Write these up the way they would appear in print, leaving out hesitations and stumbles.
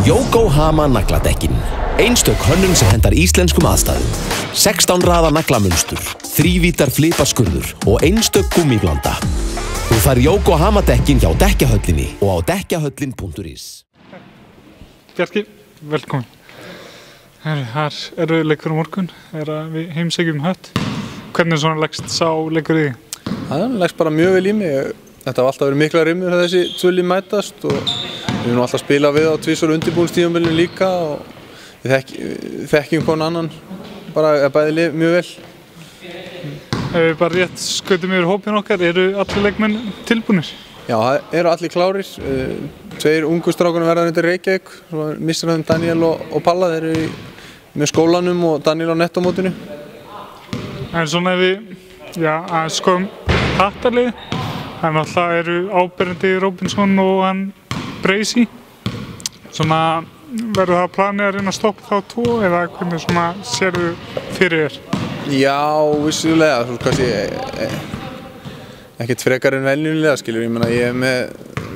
Yokohama nagladekkin. Einstök hönnun sem hendar íslenskum aðstæðum. 16 raða naglamunstur, 3 vítar flipaskurður og einstök gúmmíblanda. Þú fær Yokohama dekkin hjá Dekkjahöllinni og á dekkjahöllin.is. Bjarki, velkomin. Hér eru leikur morgun, við heimsækjum Hött. Hvernig svona leggst sá leikur í þig? Það leggst bara mjög vel í mig. Þetta var alltaf verið mikla rimur þegar þessi tvö lið mætast og við erum alltaf að spila við á tvisvar undirbúningstímabilinu líka og við þekkjum hvern annan bara bæði lið mjög vel. Ef við bara rétt skautum yfir hópinn okkar, eru allir leikmenn tilbúnir? Já, það eru allir klárir. Tveir ungu strákunum verða undir Reykjavík, mistarhöfum Daniel og Palla, þeir eru með skólanum og Daniel á nettómótinu. En svona ef við aðeins skoðum hattarlið, þannig að það eru áberandi Robinson og hann Bracey. Svona verður það planið að reyna að stoppa þá tvo eða hvernig svona sérðu fyrir þér? Já, vissulega, svo kannski ekkert frekar en venjulega, skilur. Ég meina, ég með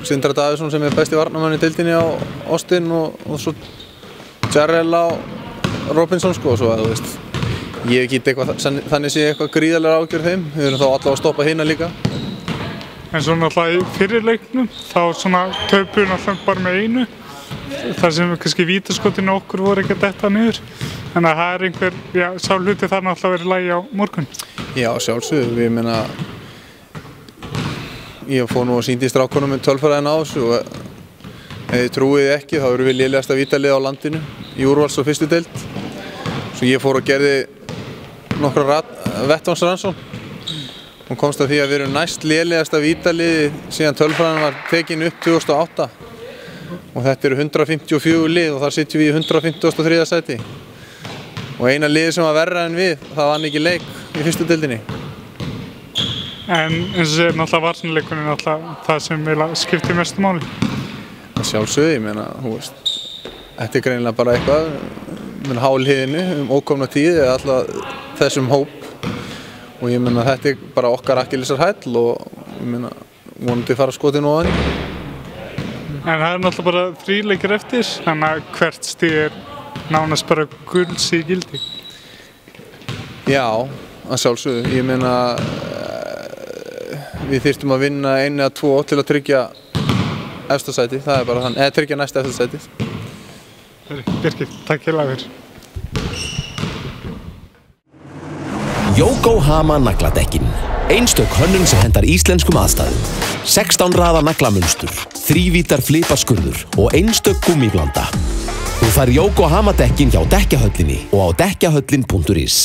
Sindra Davíðsson sem besti varnarmann í deildinni á Austin og svo Jarrell á Robinson, sko, svo að þú veist. Ég hef ekki eitthvað, þannig sé eitthvað gríðarlega ágjörð þeim. Við erum þá allavega að stoppa hina líka. En svona alltaf í fyrir leiknum, þá svona töpum við alltaf bara með einu. Þar sem kannski vítaskotinu okkur voru ekki að detta niður. Þannig að það einhver, sá hluti þar náttúrulega að vera í lagi á morgun. Já, sjálfsögðu, ég meina, ég fór nú og sýndi í strákunum með tölfræðina á þessu og ef þið trúið ekki, þá erum við lélegasta vítalið á landinu í úrvals- og fyrstu deild. Svo ég fór og gerði nokkra vettvangsrannsókn og komst að því að við erum næst lélegasta vítaliði síðan tölfræðin var tekin upp 2008 og þetta eru 154 lið og þar sitjum við í 153. sæti og eina liði sem var verra en við, það vann ekki leik í fyrstu deildinni. En eins og segir náttúrulega varnarleikurinn náttúrulega það sem skiptir mestu máli? Sjálfsögðu, ég meina, þú veist, þetta er greinilega bara eitthvað með hálhiðinu ókomna tíð eða alltaf þessum hóp og ég meina þetta er bara okkar akkilesarhæll og ég meina vonandi fara skotin ofan í. En það er náttúrulega bara 3 leikir eftir, þannig að hvert stig er nánast bara gulls í gildi. Já, að sjálfsögðu. Ég meina við þyrftum að vinna 1 eða 2 til að tryggja efsta sæti, það er bara þannig, eða tryggja næsta efsta sæti. Birkir, takk hérlega fyrir. Yokohama nagladekkin. Einstök hönnun sem hendar íslenskum aðstæðum. 16 raða naglamunstur, 3 vítar flipaskurður og einstök gúmmíblanda. Þú fær Yokohama dekkin hjá Dekkjahöllinni og á dekkjahöllin.is.